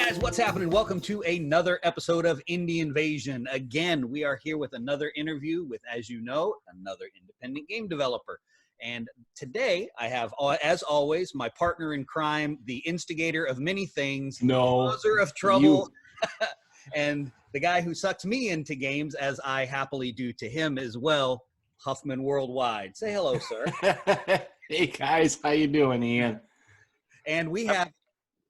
guys, what's happening? Welcome to another episode of Indie Invasion. Again, we are here with another interview with, as you know, another independent game developer. And today I have, as always, my partner in crime, the instigator of many things, causer of trouble, and the guy who sucks me into games, as I happily do to him as well, Huffman Worldwide. Say hello, sir. Hey guys, how you doing, Ian? And we have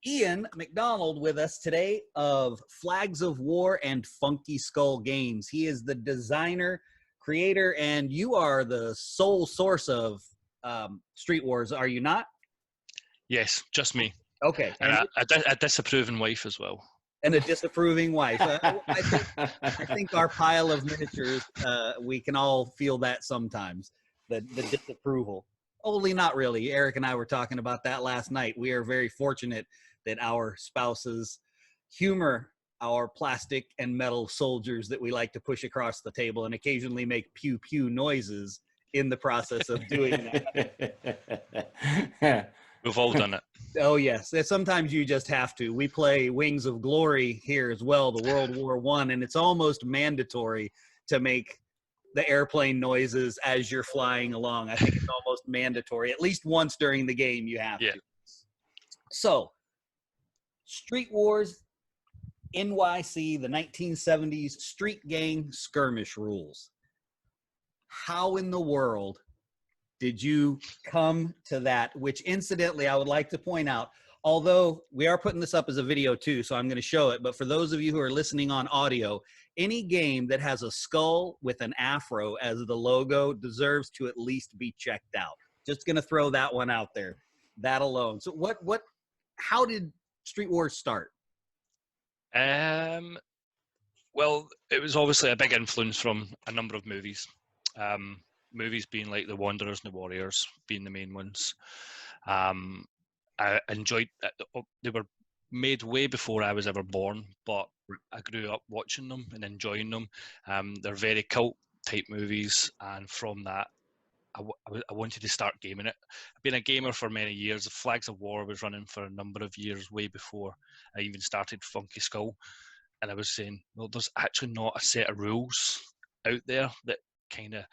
Iain McDonald with us today of Flags of War and Funky Skull Games. He is the designer, creator, and you are the sole source of Street Wars, are you not? Yes, just me. Okay. And a disapproving wife as well. And a disapproving wife. I think our pile of miniatures, we can all feel that sometimes, the disapproval. Only not really. Eric and I were talking about that last night. We are very fortunate that our spouses humor our plastic and metal soldiers that we like to push across the table and occasionally make pew pew noises in the process of doing that. We've all done it. Oh, yes. Sometimes you just have to. We play Wings of Glory here as well, the World War I, and it's almost mandatory to make the airplane noises as you're flying along. I think it's almost mandatory. At least once during the game you have to. So, Street Wars NYC, the 1970s street gang skirmish rules. How in the world did you come to that? Which, incidentally, I would like to point out, although we are putting this up as a video too, so I'm going to show it, but for those of you who are listening on audio, any game that has a skull with an afro as the logo deserves to at least be checked out. Just going to throw that one out there. That alone. So how did Street Wars start? Well, it was obviously a big influence from a number of movies. Movies being like The Wanderers and The Warriors being the main ones. I enjoyed they were made way before I was ever born, but I grew up watching them and enjoying them. They're very cult type movies, and from that I wanted to start gaming it. I've been a gamer for many years. The Flags of War was running for a number of years, way before I even started Funky Skull. And I was saying, well, there's actually not a set of rules out there that kind of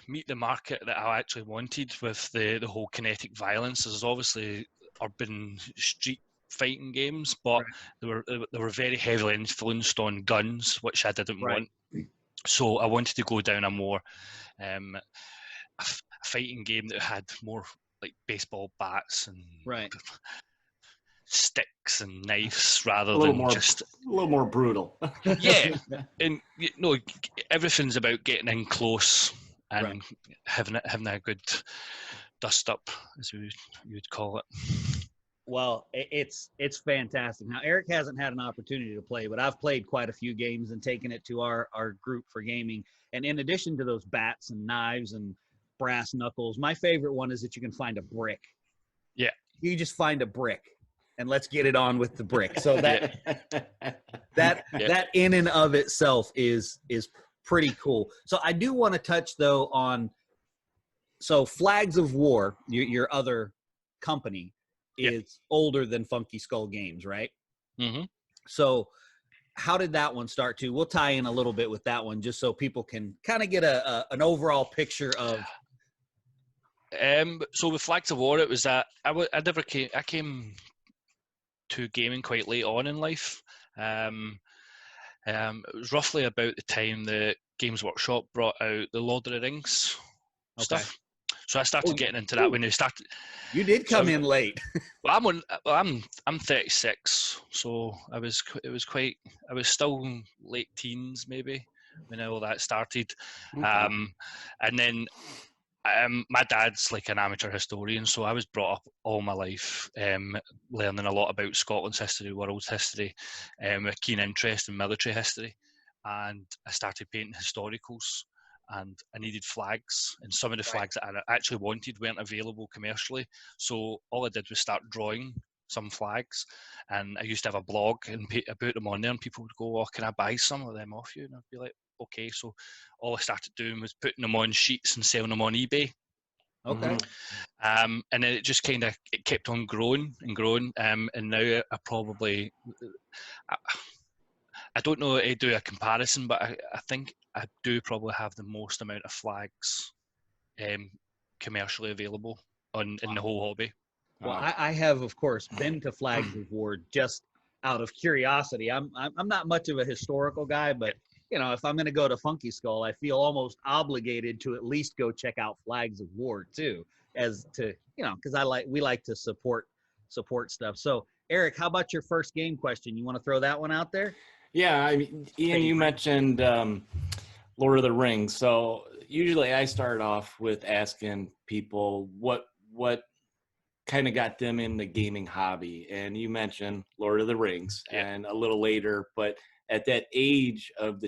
meet the market that I actually wanted with the whole kinetic violence. There's obviously urban street fighting games, but they were very heavily influenced on guns, which I didn't want. So I wanted to go down a more a fighting game that had more like baseball bats and sticks and knives rather than just a little more brutal. Yeah, and everything's about getting in close and having a good dust up, as you would call it. Well, it's fantastic. Now, Eric hasn't had an opportunity to play, but I've played quite a few games and taken it to our group for gaming. And in addition to those bats and knives and brass knuckles, my favorite one is that you can find a brick. Yeah. You just find a brick and let's get it on with the brick. So that in and of itself is pretty cool. So I do want to touch though on, so Flags of War, your other company, is older than Funky Skull Games, right? Mm-hmm. So how did that one start too? We'll tie in a little bit with that one just so people can kind of get an overall picture of. So with Flags of War, it was that I came to gaming quite late on in life. It was roughly about the time that Games Workshop brought out the Lord of the Rings stuff. So I started getting into that when they started. You did come in late. Well, I'm 36, so I was still late teens maybe when all that started. Okay. And then my dad's like an amateur historian, so I was brought up all my life learning a lot about Scotland's history, world's history, with a keen interest in military history, and I started painting historicals. And I needed flags, and some of the flags that I actually wanted weren't available commercially. So all I did was start drawing some flags, and I used to have a blog and put them on there, and people would go, "Oh, can I buy some of them off you?" And I'd be like, "Okay." So all I started doing was putting them on sheets and selling them on eBay. Okay. And then it just kind of it kept on growing and growing. And now I don't know how to do a comparison, but I think I do probably have the most amount of flags commercially available in the whole hobby. Well, I have, of course, been to Flags of War just out of curiosity. I'm not much of a historical guy, but if I'm going to go to Funky Skull, I feel almost obligated to at least go check out Flags of War too, as to because we like to support stuff. So, Eric, how about your first game question? You want to throw that one out there? Yeah, I mean, Ian, you mentioned Lord of the Rings. So usually I start off with asking people what kind of got them in the gaming hobby. And you mentioned Lord of the Rings and a little later, but at that age of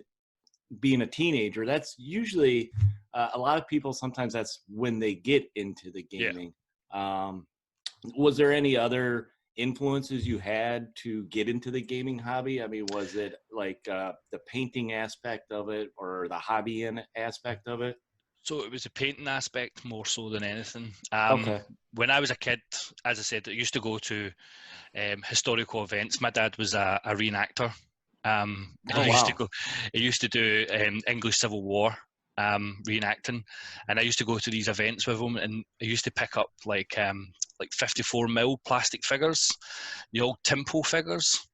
being a teenager, that's usually a lot of people, sometimes that's when they get into the gaming. Was there any other influences you had to get into the gaming hobby? I mean, was it like the painting aspect of it or the hobby aspect of it? So it was a painting aspect more so than anything. Okay. When I was a kid, as I said, I used to go to historical events. My dad was a reenactor. He used to do English Civil War reenacting, and I used to go to these events with him, and I used to pick up like 54mm plastic figures, the old Temple figures.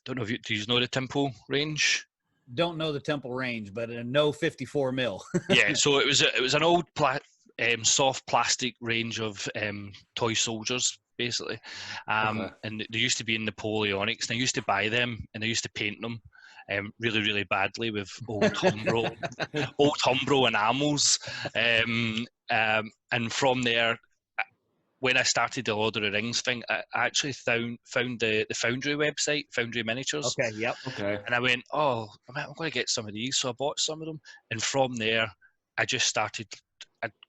Don't know if do you know the Temple range? Don't know the Temple range, but no 54 mil. Yeah, so it was an old soft plastic range of toy soldiers, basically, and they used to be in Napoleonics, and I used to buy them, and I used to paint them really, really badly with old Umbro enamels, and from there, when I started the Lord of the Rings thing, I actually found the Foundry website, Foundry Miniatures. Okay, yep. Okay. And I went, I'm going to get some of these. So I bought some of them. And from there, I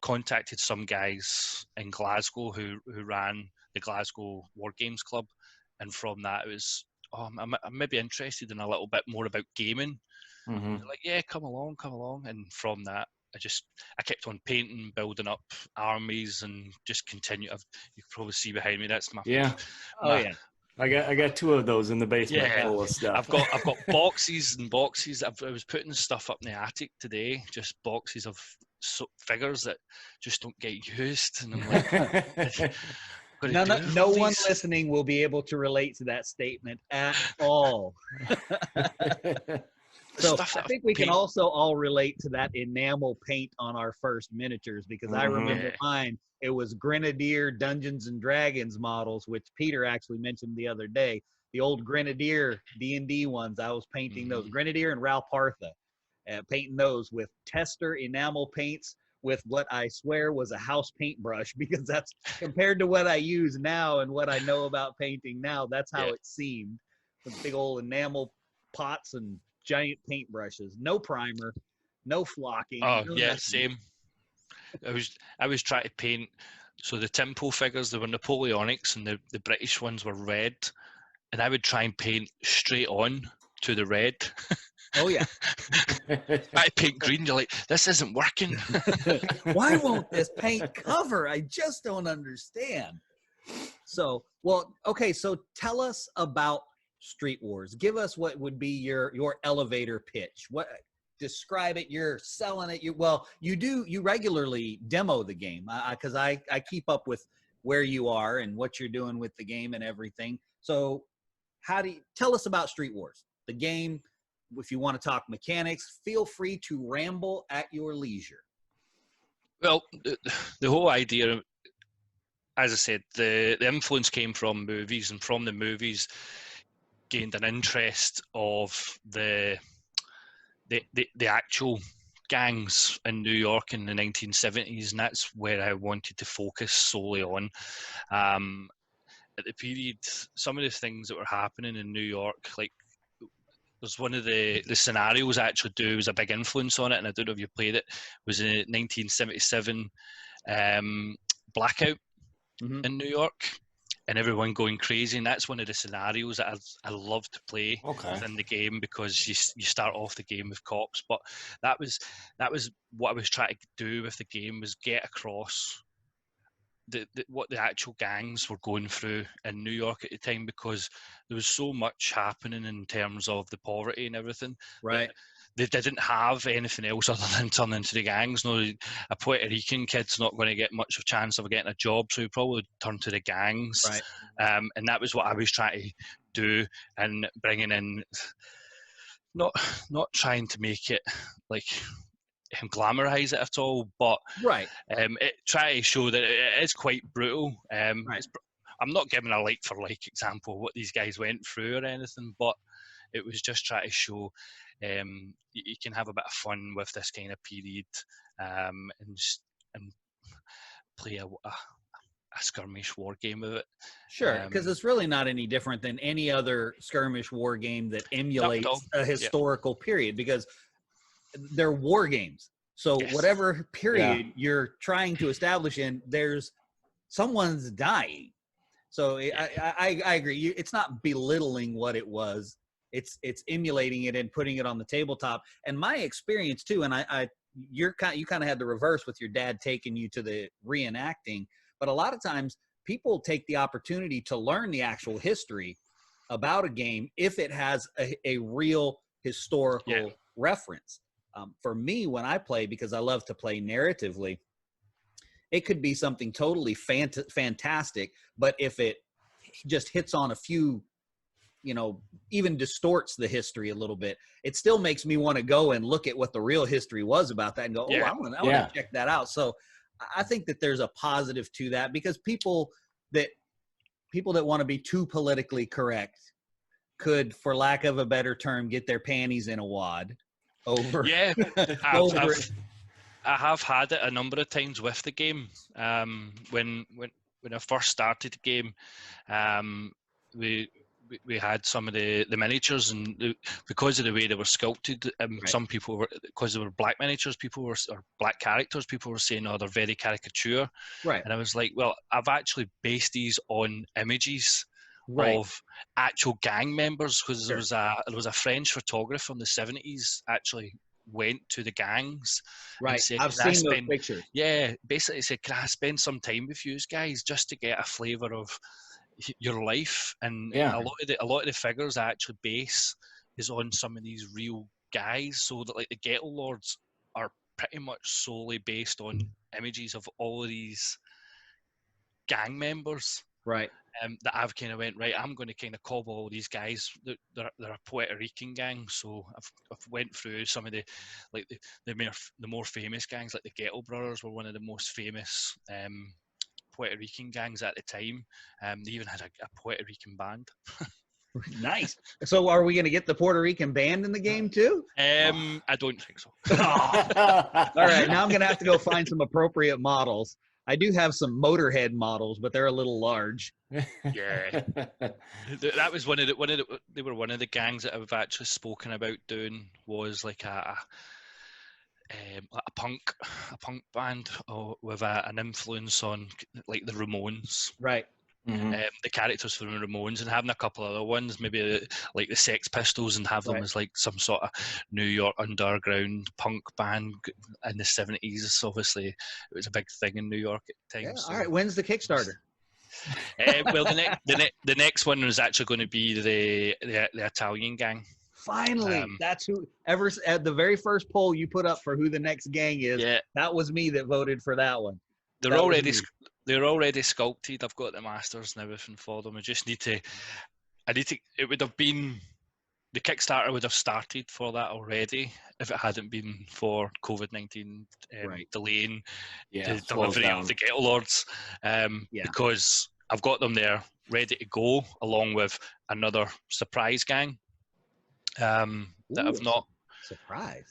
contacted some guys in Glasgow who ran the Glasgow War Games Club. And from that, it was, I'm maybe interested in a little bit more about gaming. Mm-hmm. They're like, yeah, come along. And from that, I kept on painting, building up armies, and just continued. You can probably see behind me. That's my yeah. I got two of those in the basement full of stuff. I've got boxes and boxes. I was putting stuff up in the attic today, just boxes of figures that just don't get used, and I'm like. No one listening will be able to relate to that statement at all. So I think we can also all relate to that enamel paint on our first miniatures, because I remember mine. It was Grenadier Dungeons and Dragons models, which Peter actually mentioned the other day. The old Grenadier D&D ones, I was painting those. Grenadier and Ral Partha, painting those with tester enamel paints with what I swear was a house paintbrush, because that's compared to what I use now and what I know about painting now, that's how it seemed. With big old enamel pots and giant paintbrushes, no primer, no flocking. Same. I was trying to paint. So the Temple figures, they were Napoleonics, and the British ones were red, and I would try and paint straight on to the red. Oh yeah. I paint green. You're like, this isn't working. Why won't this paint cover? I just don't understand. So, so tell us about Street Wars. Give us what would be your elevator pitch. Describe it. You're selling it. You regularly demo the game, because I keep up with where you are and what you're doing with the game and everything. So tell us about Street Wars, the game? If you want to talk mechanics, feel free to ramble at your leisure. Well, the whole idea, as I said, the influence came from movies, and from the movies gained an interest of the actual gangs in New York in the 1970s, and that's where I wanted to focus solely on. At the period, some of the things that were happening in New York, like there's one of the scenarios I actually do was a big influence on it, and I don't know if you played it, was in 1977 blackout in New York, and everyone going crazy, and that's one of the scenarios that I love to play within the game, because you start off the game with cops. But that was what I was trying to do with the game, was get across what the actual gangs were going through in New York at the time, because there was so much happening in terms of the poverty and everything. Right. They didn't have anything else other than turning into the gangs. No, a Puerto Rican kid's not going to get much of a chance of getting a job, so he probably turn to the gangs. Right. And that was what I was trying to do, and bringing in, not trying to make it like glamorize it at all, but Right. try to show that it is quite brutal. Right. I'm not giving a like for like example of what these guys went through or anything, but it was just trying to show you can have a bit of fun with this kind of period, and play a skirmish war game with it. Sure, because it's really not any different than any other skirmish war game that emulates a historical period, because they're war games. So whatever period you're trying to establish in, someone's dying. So I agree. It's not belittling what it was. It's emulating it and putting it on the tabletop. And my experience too, and you kind of had the reverse with your dad taking you to the reenacting, but a lot of times people take the opportunity to learn the actual history about a game if it has a real historical reference. For me, when I play, because I love to play narratively, it could be something totally fantastic, but if it just hits on a few, even distorts the history a little bit, it still makes me want to go and look at what the real history was about that and go, I want to check that out. So I think that there's a positive to that, because people that want to be too politically correct could, for lack of a better term, get their panties in a wad over. Yeah, I have had it a number of times with the game. When I first started the game, we had some of the miniatures, and because of the way they were sculpted, some people were, because they were black miniatures, or black characters, people were saying, "Oh, they're very caricature." Right. And I was like, "Well, I've actually based these on images of actual gang members, because there was a French photographer in the 70s actually went to the gangs. Right. Said, I've seen those pictures. Yeah, basically said, "Can I spend some time with you guys just to get a flavour of your life?" And a lot of the figures I actually base is on some of these real guys, so that like the ghetto lords are pretty much solely based on images of all of these gang members. Right. That I've kind of went, right, I'm going to kind of cobble all these guys. They're a Puerto Rican gang, so I've went through some of the more famous gangs, like the Ghetto Brothers were one of the most famous Puerto Rican gangs at the time. They even had a Puerto Rican band. Nice. So are we going to get the Puerto Rican band in the game too? I don't think so. All right, now I'm going to have to go find some appropriate models. I do have some Motorhead models, but they're a little large. Yeah, that was they were one of the gangs that I've actually spoken about doing, was like a punk band with an influence on like the Ramones. Right. Mm-hmm. The characters from the Ramones, and having a couple other ones, maybe like the Sex Pistols, and have them as like some sort of New York underground punk band in the 70s. Obviously, it was a big thing in New York at the time. Yeah. So. All right. When's the Kickstarter? Well, the next one is actually going to be the Italian gang. Finally, that's who. Ever at the very first poll you put up for who the next gang is, that was me that voted for that one. They're already sculpted. I've got the masters and everything for them. I need to. It would have been, the Kickstarter would have started for that already if it hadn't been for COVID-19 delaying the delivery of the Ghetto Lords. Because I've got them there ready to go, along with another surprise gang that I've not. Surprise.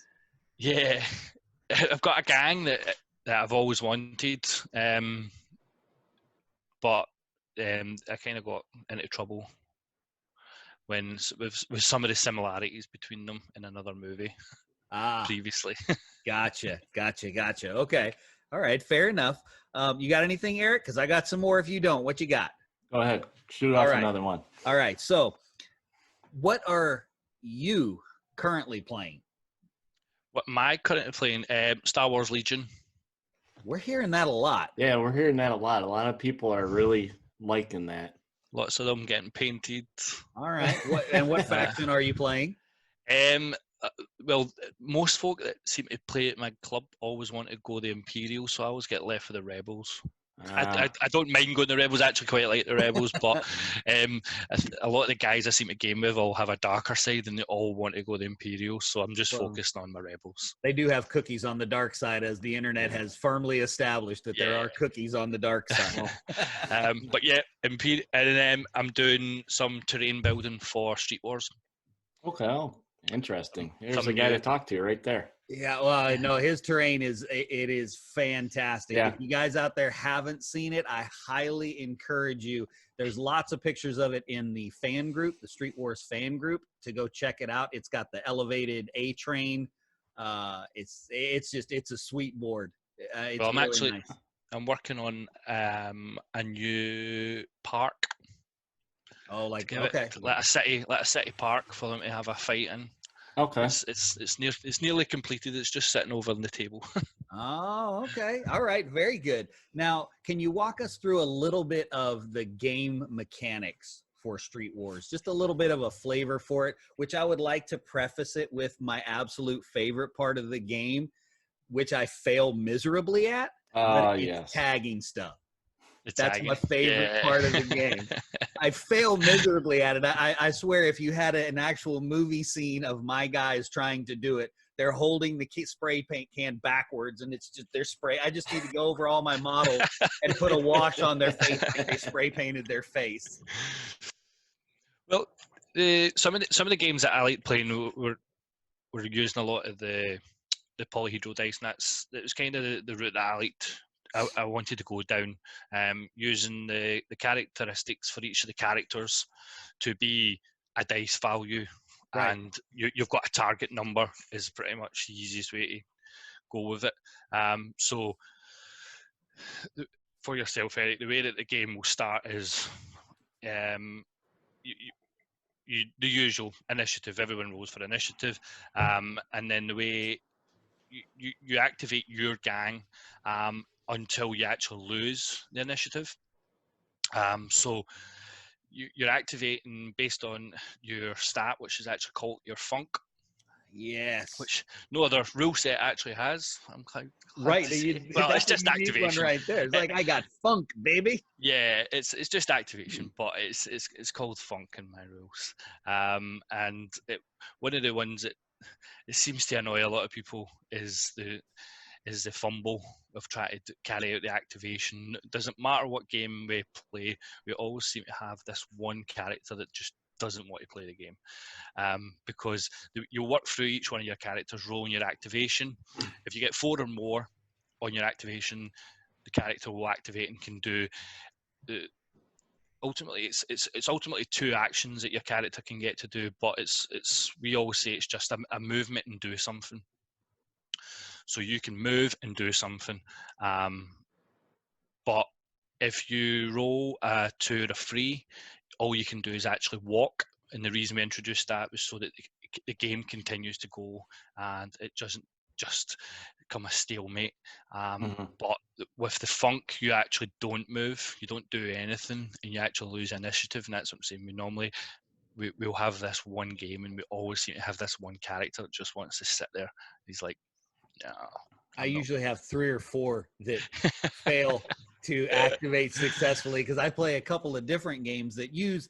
Yeah, I've got a gang that I've always wanted. But I kind of got into trouble with some of the similarities between them in another movie previously. Gotcha. Okay. All right. Fair enough. You got anything, Eric? Because I got some more if you don't. What you got? Go ahead. Shoot off another one. All right. So what are you currently playing? What am I currently playing? Star Wars Legion. We're hearing that a lot. Yeah, we're hearing that a lot. A lot of people are really liking that. Lots of them getting painted. All right. What faction are you playing? Uh, well, most folk that seem to play at my club always want to go the Imperial, so I always get left with the Rebels. I don't mind going the Rebels. I actually quite like the Rebels, but a lot of the guys I seem to game with all have a darker side, and they all want to go the Imperial. So I'm just focused on my Rebels. They do have cookies on the dark side, as the internet has firmly established that there are cookies on the dark side. But yeah, Imperial, and I'm doing some terrain building for Street Wars. Okay, interesting. There's a guy to talk to right there. Yeah, well, no, his terrain is fantastic. Yeah. If you guys out there haven't seen it, I highly encourage you. There's lots of pictures of it in the fan group, the Street Wars fan group, to go check it out. It's got the elevated A train. It's a sweet board. It's I'm really actually nice. I'm working on a new park. Oh, like okay, let a city park for them to have a fight in. Okay. It's nearly completed. It's just sitting over on the table. Oh, okay. All right. Very good. Now, can you walk us through a little bit of the game mechanics for Street Wars? Just a little bit of a flavor for it, which I would like to preface it with my absolute favorite part of the game, which I fail miserably at. It's tagging stuff. That's my favorite part of the game. I fail miserably at it. I swear, if you had an actual movie scene of my guys trying to do it, they're holding the spray paint can backwards, and it's just their spray. I just need to go over all my models and put a wash on their face like they spray painted their face. Well, some of the games that I like playing were using a lot of the polyhedral dice, and that was kind of the route that I liked. I wanted to go down, using the characteristics for each of the characters to be a dice value, right. And you've got a target number is pretty much the easiest way to go with it. So for yourself, Eric, the way that the game will start is the usual initiative. Everyone rolls for initiative, and then the way you activate your gang until you actually lose the initiative. So you're activating based on your stat, which is actually called your funk. Yes. Which no other rule set actually has. I'm glad right. Well, it's just activation. One right there. It's like I got funk, baby. Yeah, it's just activation, but it's called funk in my rules. And one of the ones that it seems to annoy a lot of people is the fumble of trying to carry out the activation. It doesn't matter what game we play, we always seem to have this one character that just doesn't want to play the game, because you'll work through each one of your characters, rolling your activation. If you get 4 or more on your activation, the character will activate and can do ultimately it's ultimately 2 actions that your character can get to do, but we always say it's just a movement and do something. So you can move and do something, but if you roll a 2 or a 3, all you can do is actually walk. And the reason we introduced that was so that the game continues to go and it doesn't just become a stalemate. But with the funk, you actually don't move, you don't do anything, and you actually lose initiative. And that's what I'm saying. We'll have this one game, and we always seem to have this one character that just wants to sit there. He's like, no. I usually have 3 or 4 that fail to activate successfully, because I play a couple of different games that use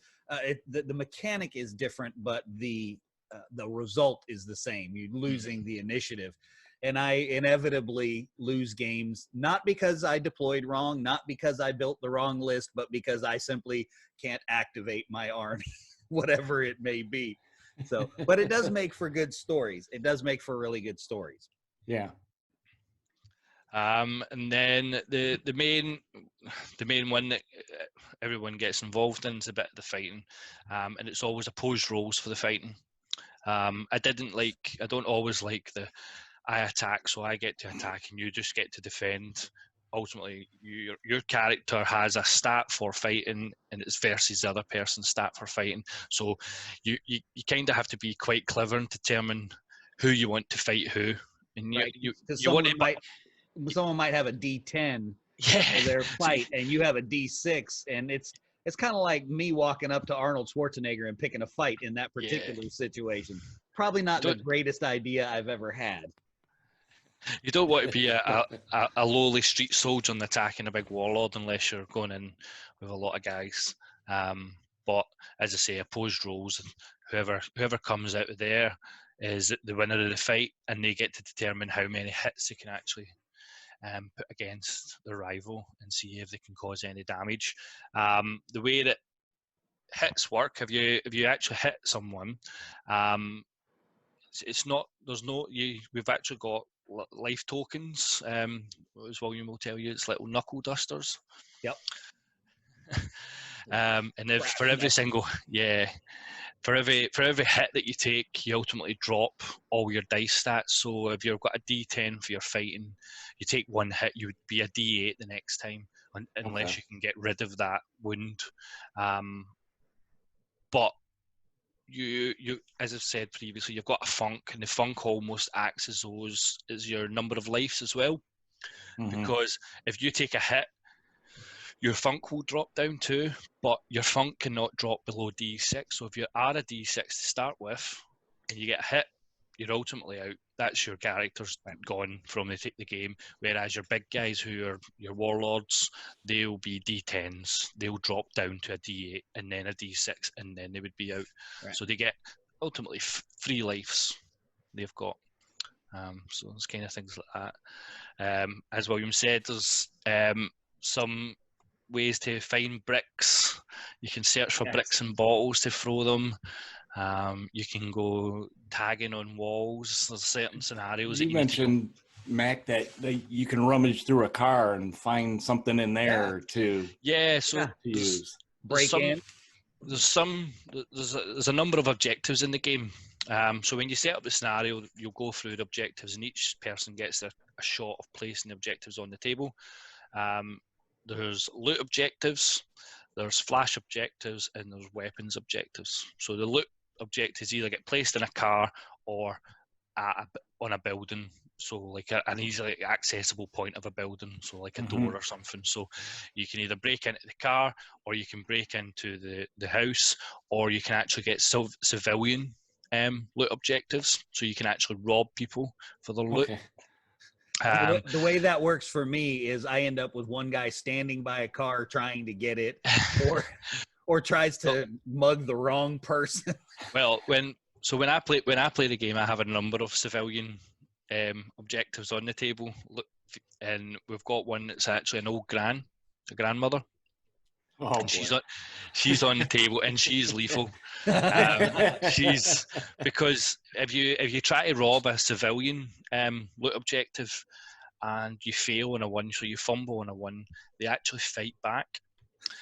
the mechanic is different, but the result is the same. You're losing the initiative, and I inevitably lose games, not because I deployed wrong, not because I built the wrong list, but because I simply can't activate my army, whatever it may be. So, but it does make for good stories. It does make for really good stories. Yeah. And then the main one that everyone gets involved in is a bit of the fighting, and it's always opposed roles for the fighting. I don't always like I attack, so I get to attack and you just get to defend. Ultimately, your character has a stat for fighting, and it's versus the other person's stat for fighting. So you kind of have to be quite clever and determine who you want to fight who. And right. you want to someone might have a D10 Yeah. for their fight, and you have a D6, and it's kind of like me walking up to Arnold Schwarzenegger and picking a fight in that particular situation. Probably not the greatest idea I've ever had. You don't want to be a lowly street soldier attacking a big warlord unless you're going in with a lot of guys. But as I say, opposed roles, whoever comes out of there is the winner of the fight, and they get to determine how many hits they can actually put against their rival and see if they can cause any damage. The way that hits work, if you actually hit someone, it's not, there's no, we've actually got life tokens, as William will tell you, it's little knuckle dusters. Yep. And if for every single, for every hit that you take, you ultimately drop all your dice stats. So if you've got a D10 for your fighting, you take one hit, you would be a D8 the next time, unless you can get rid of that wound. But you as I've said previously, you've got a funk, and the funk almost acts as your number of lives as well. Because if you take a hit, your funk will drop down too, but your funk cannot drop below D6. So if you are a D6 to start with, and you get a hit, you're ultimately out. That's your character's gone from the game. Whereas your big guys, who are your warlords, they'll be D10s. They'll drop down to a D8 and then a D6, and then they would be out. Right. So they get ultimately 3 lives they've got. So there's kind of things like that. As William said, there's some ways to find bricks. You can search for bricks and bottles to throw them. You can go tagging on walls. There's certain scenarios. You mentioned, Mac, that you can rummage through a car and find something in there to use. There's a number of objectives in the game. So when you set up the scenario, you'll go through the objectives, and each person gets a shot of placing the objectives on the table. There's loot objectives, there's flash objectives, and there's weapons objectives. So the loot objectives either get placed in a car or on a building, so like an easily accessible point of a building, so like a door or something. So you can either break into the car, or you can break into the house, or you can actually get civilian loot objectives, so you can actually rob people for their loot. The way that works for me is I end up with one guy standing by a car trying to get it, or tries to mug the wrong person. Well, when I play the game, I have a number of civilian objectives on the table. Look, and we've got one that's actually an old a grandmother. Oh, and she's on the table, and she's lethal. Because if you try to rob a civilian loot objective and you fail on a 1, so you fumble on a 1, they actually fight back.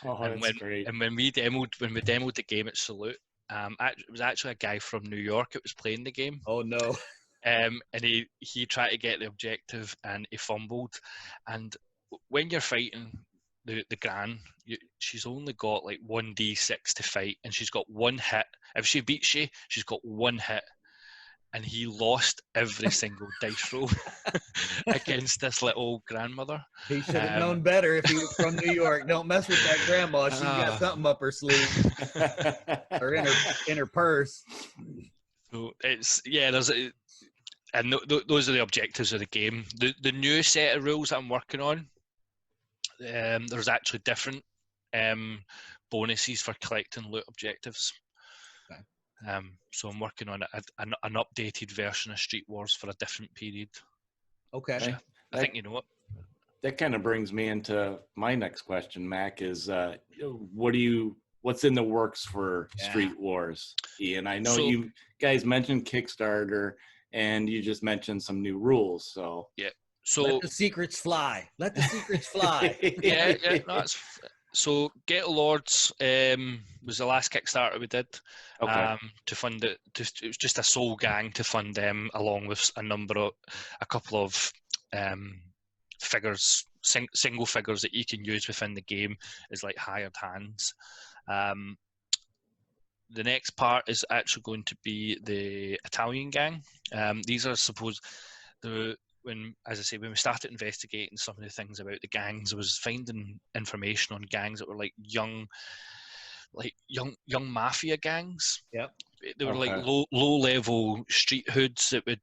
That's great. And when we demoed the game at Salute, it was actually a guy from New York that was playing the game. Oh no. And he tried to get the objective, and he fumbled. And when you're fighting the Gran, she's only got like 1d6 to fight, and she's got 1 hit. If she beats you, she's got 1 hit. And he lost every single dice roll against this little grandmother. He should have known better if he was from New York. Don't mess with that grandma. She's got something up her sleeve or in her purse. So it's those are the objectives of the game. The new set of rules that I'm working on, there's actually different bonuses for collecting loot objectives. So I'm working on an updated version of Street Wars for a different period. Okay. I think you know it. That kind of brings me into my next question, Mac, is what's in the works for Street Wars? Iain, I know you guys mentioned Kickstarter, and you just mentioned some new rules. So So let the secrets fly. Let the secrets fly. So Ghetto Lords was the last Kickstarter we did to fund it. It was just a sole gang to fund them, along with a couple of figures, single figures that you can use within the game as like hired hands. The next part is actually going to be the Italian gang. These are as I say, when we started investigating some of the things about the gangs, I was finding information on gangs that were like young mafia gangs. Yep. They were like Okay. low level street hoods that would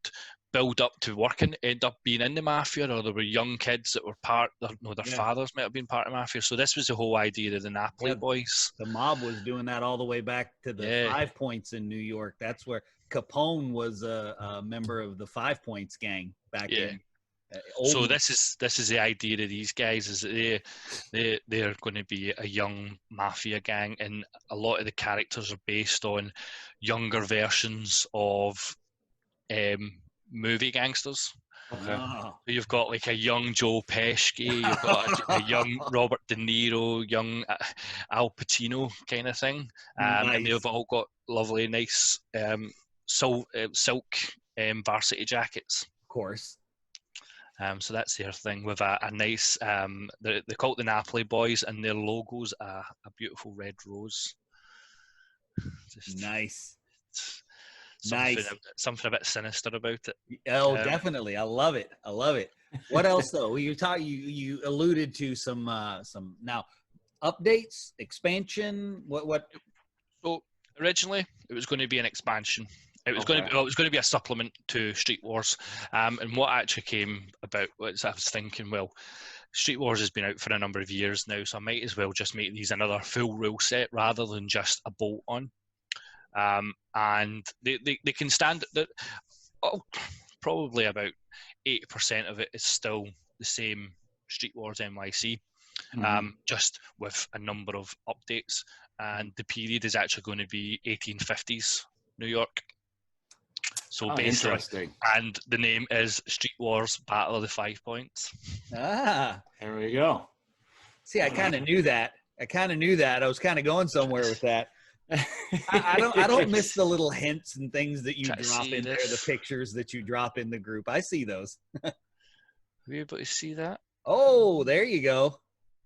build up to working, end up being in the mafia, or there were young kids that were their fathers might have been part of mafia. So this was the whole idea of the Napoli boys. The mob was doing that all the way back to the 5 Points in New York. That's where Capone was a member of the 5 Points gang back in. So this is the idea of these guys, is that they're going to be a young mafia gang, and a lot of the characters are based on younger versions of movie gangsters. Okay. Oh. So you've got like a young Joe Pesci, you've got a young Robert De Niro, young Al Pacino kind of thing, Nice. and they've all got lovely, nice silk varsity jackets. Of course. So that's their thing with a nice, they call it the Napoli boys, and their logo's a beautiful red rose. Just Nice. Something a bit sinister about it. Oh, definitely. I love it. What else though? You alluded to some now updates, expansion. What? So originally it was going to be an expansion. It was going to be a supplement to Street Wars, and what actually came about was I was thinking, well, Street Wars has been out for a number of years now, so I might as well just make these another full rule set rather than just a bolt on. And they can stand that. Probably about 80% of it is still the same Street Wars NYC, just with a number of updates. And the period is actually going to be 1850s New York. So basically, interesting. And the name is Street Wars Battle of the 5 Points. Ah, there we go. See, I kind of knew that. I was kind of going somewhere with that. I don't miss the little hints and things that you drop in there, the pictures that you drop in the group. I see those. Are you able to see that? Oh, there you go.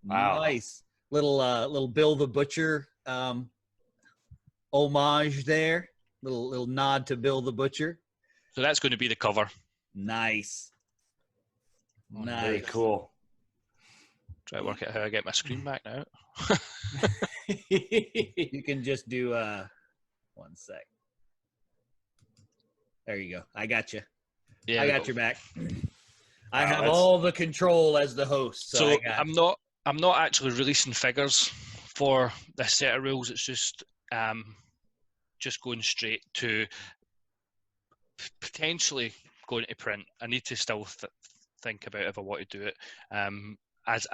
Wow. Nice. Little Bill the Butcher homage there. Little nod to Bill the Butcher. So that's going to be the cover. Nice. Nice. Very cool. Try to work out how I get my screen back now. You can just do 1 sec. There you go. I got you. Yeah, I got your back. I have all the control as the host. So I'm not actually releasing figures for this set of rules. It's just going straight to potentially going to print. I need to still think about if I want to do it. As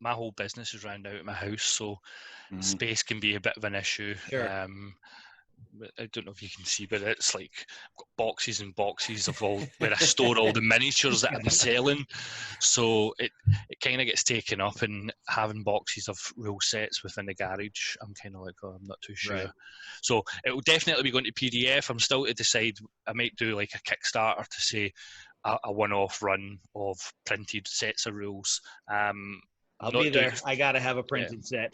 my whole business is round out at my house, so space can be a bit of an issue. Sure. I don't know if you can see, but it's like I've got boxes and boxes of all where I store all the miniatures that I'm selling. So it kind of gets taken up, and having boxes of rule sets within the garage, I'm kind of like, oh, I'm not too sure. Right. So it will definitely be going to PDF. I'm still to decide. I might do like a Kickstarter to say a one-off run of printed sets of rules. I'll be there. I gotta have a printed set.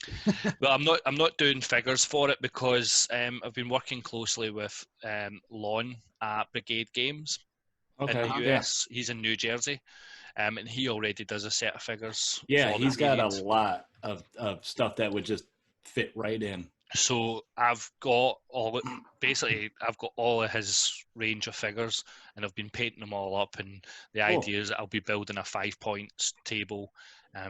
Well, I'm not doing figures for it because I've been working closely with Lon at Brigade Games in the US. He's in New Jersey, and he already does a set of figures. Yeah, he's got a lot of stuff that would just fit right in. So I've got all of his range of figures, and I've been painting them all up. And the idea is that I'll be building a 5 points table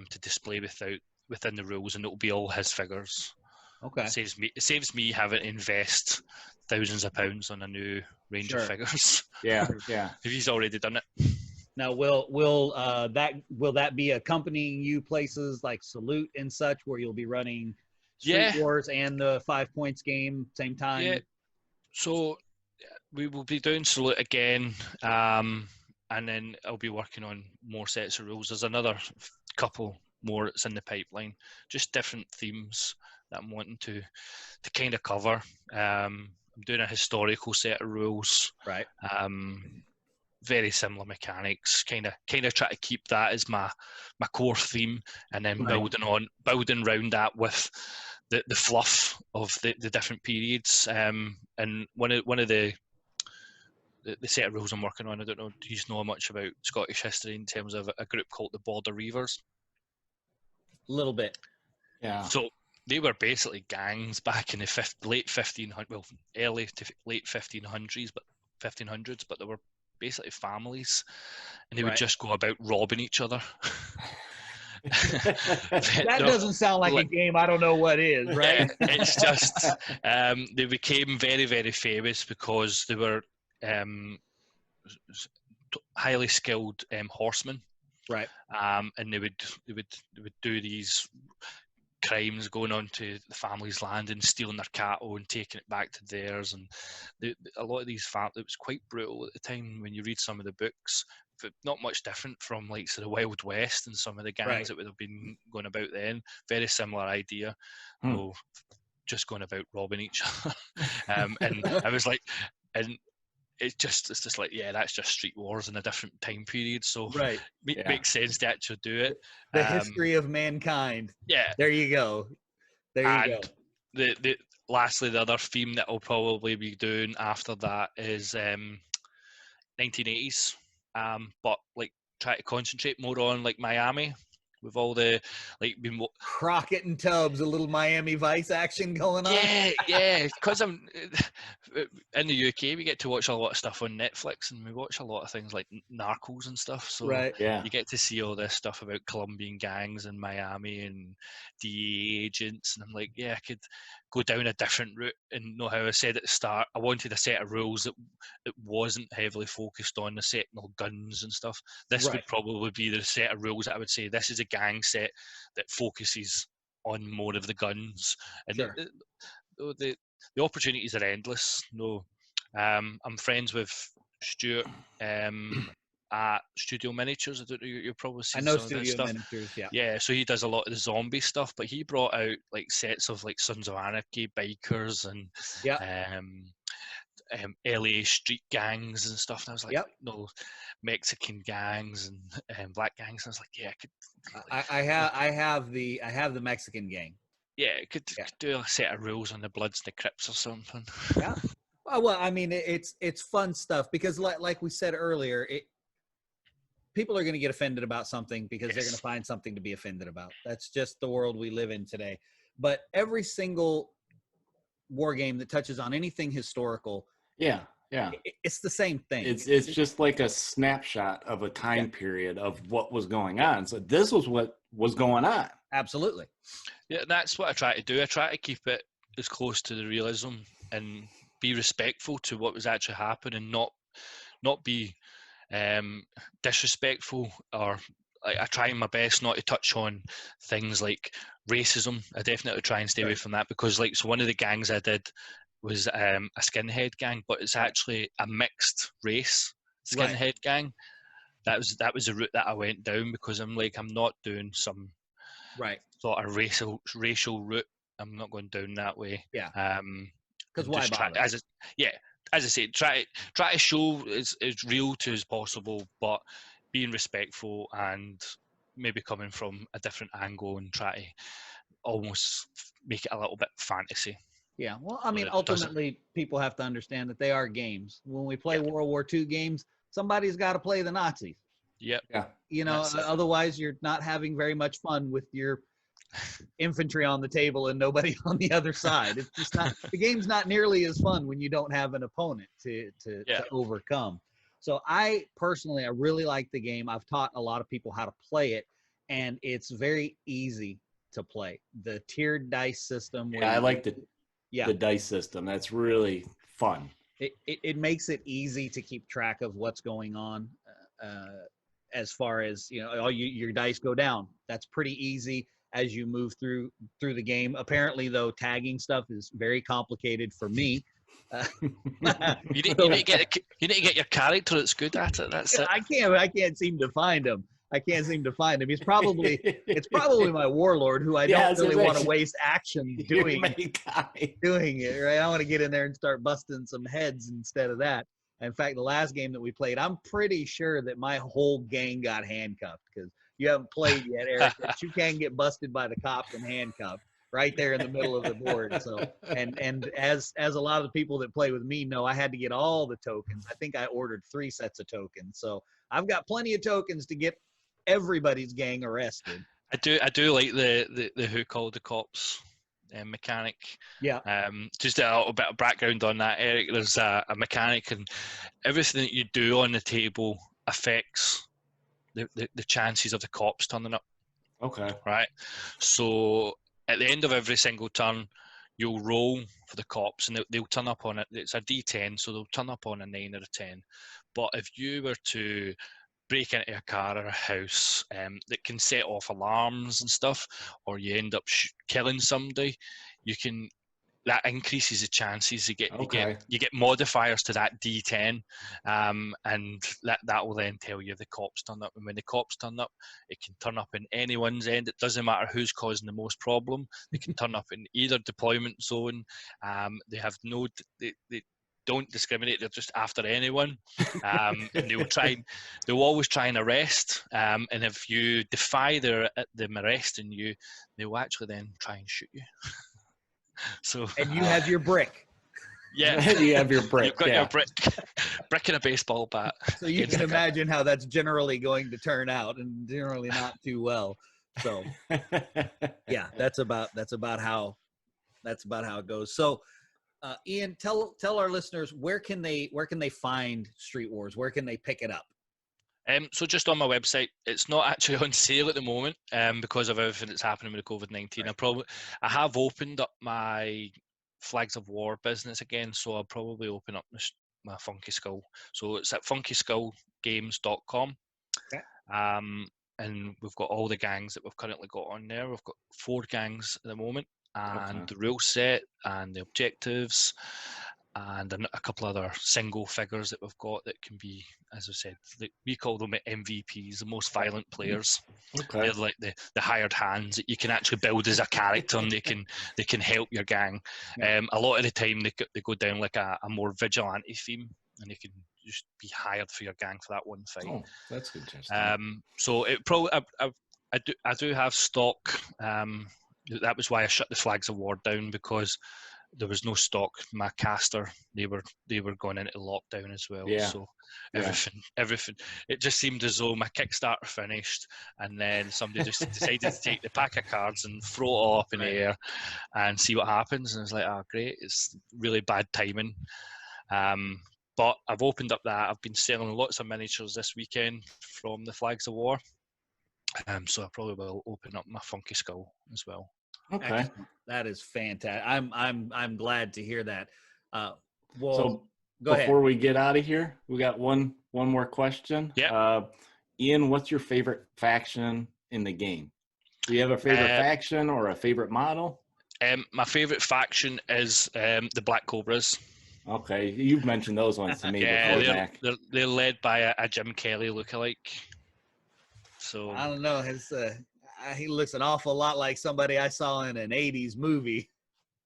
to display within the rules, and it'll be all his figures. Okay. It saves me having to invest thousands of pounds on a new range of figures. Yeah. If he's already done it. Now, will that be accompanying you places like Salute and such, where you'll be running Street Wars and the 5 points game same time? Yeah. So we will be doing Salute again, and then I'll be working on more sets of rules. There's another couple more that's in the pipeline, just different themes that I'm wanting to kind of cover. I'm doing a historical set of rules, right? Very similar mechanics, kind of try to keep that as my core theme, and then building around that with the fluff of the different periods. And one of the the set of rules I'm working on. I don't know, do you know much about Scottish history in terms of a group called the Border Reivers? A little bit. Yeah. So they were basically gangs back in the late 1500s, well, early to late 1500s, but they were basically families, and they would just go about robbing each other. That doesn't sound like a game I don't know what is, right? Yeah, it's just they became very, very famous because they were highly skilled horsemen, Right. and they would do these crimes, going onto the family's land and stealing their cattle and taking it back to theirs. And a lot of these families, it was quite brutal at the time. When you read some of the books, but not much different from like the Wild West and some of the gangs that would have been going about then. Very similar idea. So just going about robbing each other. And I was like, and it's just like, yeah, that's just street wars in a different time period. So it makes sense to actually do it. The history of mankind. Yeah. There you go. Lastly, the other theme that I'll probably be doing after that is 1980s. But like try to concentrate more on like Miami, with all the Crockett and Tubbs, a little Miami Vice action going on. Yeah, because I'm in the UK, we get to watch a lot of stuff on Netflix, and we watch a lot of things like Narcos and stuff. So you get to see all this stuff about Colombian gangs in Miami and DEA agents, and I'm like, yeah, I could go down a different route. And know how I said at the start, I wanted a set of rules that wasn't heavily focused on the setting of guns and stuff. This would probably be the set of rules that I would say this is a gang set that focuses on more of the guns. And the opportunities are endless. I'm friends with Stuart at Studio Miniatures. I don't know, you've probably seen some of that stuff. Miniatures, yeah, so he does a lot of the zombie stuff, but he brought out like sets of like Sons of Anarchy, bikers, and LA street gangs and stuff. And I was like, Mexican gangs and black gangs. And I was like, yeah, I have the Mexican gang. Yeah, could do a set of rules on the Bloods and the Crips or something. Yeah. Well, I mean, it's fun stuff because, like we said earlier, people are going to get offended about something because they're going to find something to be offended about. That's just the world we live in today. But every single war game that touches on anything historical, it's the same thing. It's just like a snapshot of a time period of what was going on. So this was what was going on. Absolutely. Yeah, that's what I try to do. I try to keep it as close to the realism and be respectful to what was actually happening, and not be disrespectful, or I try my best not to touch on things like racism. I definitely try and stay away from that, because so one of the gangs I did was a skinhead gang, but it's actually a mixed race skinhead gang. That was a route that I went down, because I'm not doing some sort of racial route. I'm not going down that way. Yeah. Because why bother? As I say, try to show as real to as possible, but being respectful and maybe coming from a different angle, and try to almost make it a little bit fantasy. Yeah, well, I mean, ultimately, people have to understand that they are games. When we play World War II games, somebody's got to play the Nazis. Yep. Yeah. You know, otherwise you're not having very much fun with your infantry on the table and nobody on the other side. It's just not, the game's not nearly as fun when you don't have an opponent to overcome. So I really like the game. I've taught a lot of people how to play it, and it's very easy to play. The tiered dice system. I like the dice system. That's really fun. It makes it easy to keep track of what's going on. As far as, your dice go down. That's pretty easy as you move through the game. Apparently, though, tagging stuff is very complicated for me. You need to get your character that's good at it. That's it. I can't seem to find him. It's probably my warlord, who I don't really want to waste action doing it. Right? I want to get in there and start busting some heads instead of that. In fact, the last game that we played, I'm pretty sure that my whole gang got handcuffed, because you haven't played yet, Eric. But you can get busted by the cops and handcuffed. right there in the middle of the board. So, and as a lot of the people that play with me know, I had to get all the tokens. I think I ordered 3 sets of tokens. So I've got plenty of tokens to get everybody's gang arrested. I do like the who called the cops mechanic. Yeah. Just a little bit of background on that, Eric. There's a mechanic, and everything that you do on the table affects the chances of the cops turning up. Okay. Right. So at the end of every single turn, you'll roll for the cops, and they'll turn up on it. It's a D10, so they'll turn up on a 9 or a 10. But if you were to break into a car or a house that can set off alarms and stuff, or you end up killing somebody, that increases the chances. You get modifiers to that D10, and that will then tell you if the cops turn up. And when the cops turn up, it can turn up in anyone's end. It doesn't matter who's causing the most problem. They can turn up in either deployment zone. They have they don't discriminate. They're just after anyone, and they'll always try and arrest. And if you defy them arresting you, they will actually then try and shoot you. So and you have your brick. Yeah, you have your brick. You've got your brick and a baseball bat. So you can imagine how that's generally going to turn out, and generally not too well. So yeah, that's about how it goes. So Iain, tell our listeners where can they find Street Wars? Where can they pick it up? So just on my website. It's not actually on sale at the moment because of everything that's happening with the COVID-19. Right. I have opened up my Flags of War business again, so I'll probably open up my Funky Skull. So it's at funkyskullgames.com. Okay. And we've got all the gangs that we've currently got on there. We've got 4 gangs at the moment, and the rule set and the objectives, and a couple other single figures that we've got that can be, as I said, we call them MVPs, the most violent players. Okay. They're like the hired hands that you can actually build as a character, and they can help your gang. Yeah. A lot of the time they go down like a more vigilante theme, and they can just be hired for your gang for that one fight. Oh, that's interesting. So it probably I do have stock. That was why I shut the Flags of War down, because there was no stock. My caster, they were going into lockdown as well. Yeah. So everything. It just seemed as though my Kickstarter finished, and then somebody just decided to take the pack of cards and throw it all up in the air and see what happens. And it's like, great, it's really bad timing. But I've opened up that. I've been selling lots of miniatures this weekend from the Flags of War. So I probably will open up my Funky Skull as well. Okay. Excellent. That is fantastic. I'm glad to hear that. Well, so go ahead. Before we get out of here, we got one more question. Yeah. Iain, what's your favorite faction in the game? Do you have a favorite faction or a favorite model? My favorite faction is the Black Cobras. Okay, you've mentioned those ones to me before, Mac. They're led by a Jim Kelly lookalike. So I don't know. He looks an awful lot like somebody I saw in an '80s movie.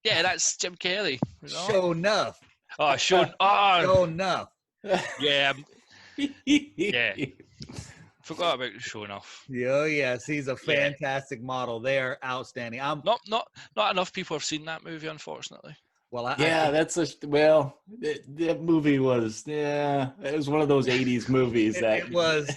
Yeah, that's Jim Kelly. Sure enough. Oh, sure. Sure enough. Yeah. Yeah. Forgot about Show Enough. Oh yes, he's a fantastic model. They're outstanding. Not enough people have seen that movie, unfortunately. Well, that movie was it was one of those '80s movies it was,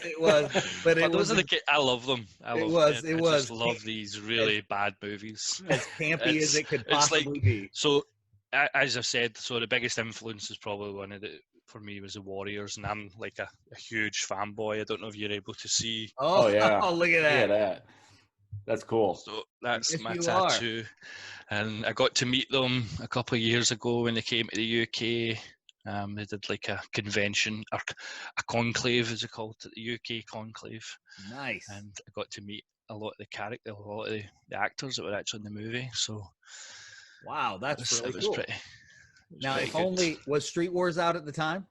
but it those was. I love them. I just love these really bad movies. As campy as it could possibly be. So, as I've said, the biggest influence is probably for me was the Warriors, and I'm like a huge fanboy. I don't know if you're able to see. Oh yeah! Oh, look at that! Look at that. That's cool. So that's my tattoo. And I got to meet them a couple of years ago when they came to the UK. They did like a convention, or a conclave, as they called it, the UK conclave. Nice. And I got to meet a lot of the actors that were actually in the movie. So, wow, that's really cool. Now, pretty if only was Street Wars out at the time?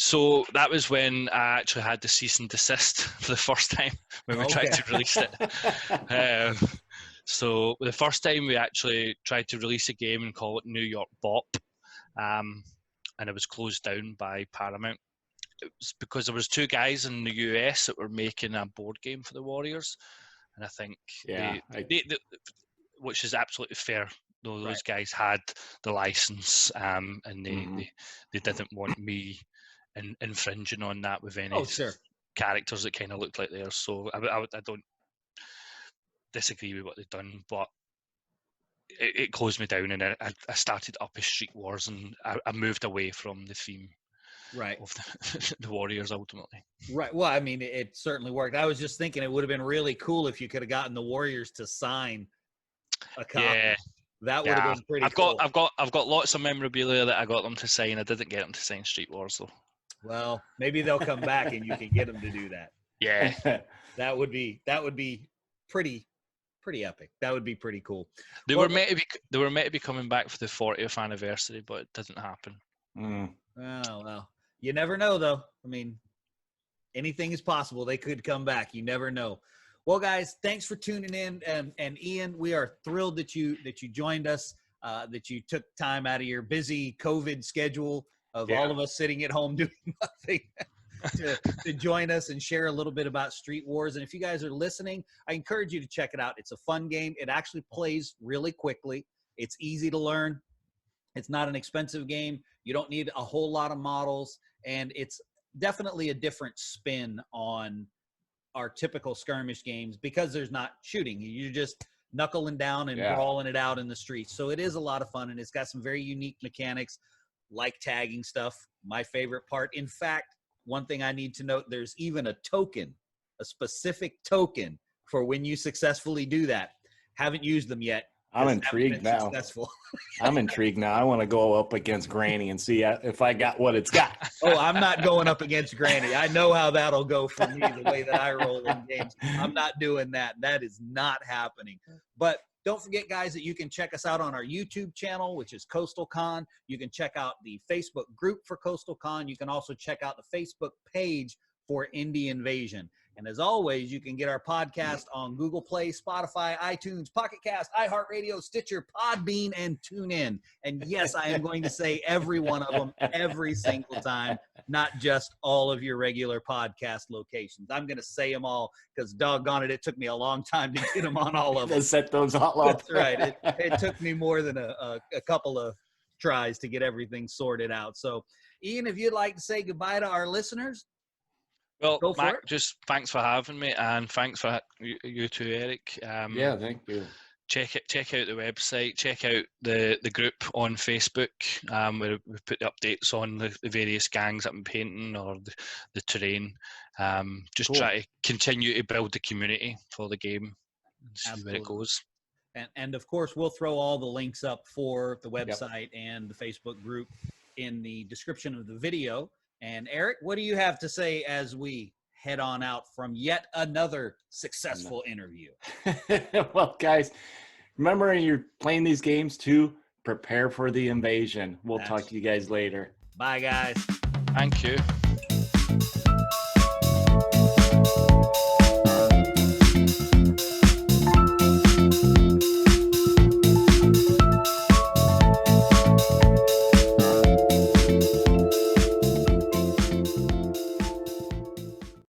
So that was when I actually had to cease and desist for the first time when we tried to release it. So the first time we actually tried to release a game and call it New York Bop, and it was closed down by Paramount. It was because there was 2 guys in the US that were making a board game for the Warriors, and I think Yeah, which is absolutely fair. Though those Right. guys had the license, and Mhm. they didn't want me infringing on that with any Oh, sure. characters that kind of looked like theirs. So I don't disagree with what they've done, but it closed me down, and I started up as Street Wars, and I moved away from the theme Right. of the Warriors ultimately. Right. Well, I mean, it certainly worked. I was just thinking it would have been really cool if you could have gotten the Warriors to sign a copy. Yeah. That would have Yeah, been pretty cool. I've got lots of memorabilia that I got them to sign. I didn't get them to sign Street Wars though. Well, maybe they'll come back and you can get them to do that. Yeah, That would be pretty epic. That would be pretty cool. they were meant to be coming back for the 40th anniversary, but it didn't happen. Mm. Oh, well, you never know though. I mean, anything is possible. They could come back. You never know. Well, guys, thanks for tuning in. And Iain, we are thrilled that you joined us, that you took time out of your busy COVID schedule of all of us sitting at home doing nothing to join us and share a little bit about Street Wars. And if you guys are listening, I encourage you to check it out. It's a fun game. It actually plays really quickly. It's easy to learn. It's not an expensive game. You don't need a whole lot of models. And it's definitely a different spin on our typical skirmish games because there's not shooting. You're just knuckling down and brawling it out in the streets. So it is a lot of fun, and it's got some very unique mechanics like tagging stuff. My favorite part. In fact, one thing I need to note, there's even a token, a specific token for when you successfully do that. Haven't used them yet. I'm intrigued now. Successful. I'm intrigued now. I want to go up against Granny and see if I got what it's got. Oh, I'm not going up against Granny. I know how that'll go for me, the way that I roll in games. I'm not doing that. That is not happening. But don't forget, guys, that you can check us out on our YouTube channel, which is CoastalCon. You can check out the Facebook group for CoastalCon. You can also check out the Facebook page for Indie Invasion. And as always, you can get our podcast on Google Play, Spotify, iTunes, Pocket Cast, iHeartRadio, Stitcher, Podbean, and TuneIn. And yes, I am going to say every one of them every single time, not just all of your regular podcast locations. I'm going to say them all because doggone it, it took me a long time to get them on all of them. To set those all up. That's right. It took me more than a couple of tries to get everything sorted out. So, Iain, if you'd like to say goodbye to our listeners. Well, Mac, just thanks for having me, and thanks for you too, Eric. Thank you. Check out the website. Check out the group on Facebook, where we put the updates on the various gangs that I'm painting or the terrain. Just try to continue to build the community for the game and see where it goes. And of course, we'll throw all the links up for the website and the Facebook group in the description of the video. And Eric, what do you have to say as we head on out from yet another successful interview? Well, guys, remember when you're playing these games too, prepare for the invasion. We'll talk to you guys later. Bye, guys. Thank you.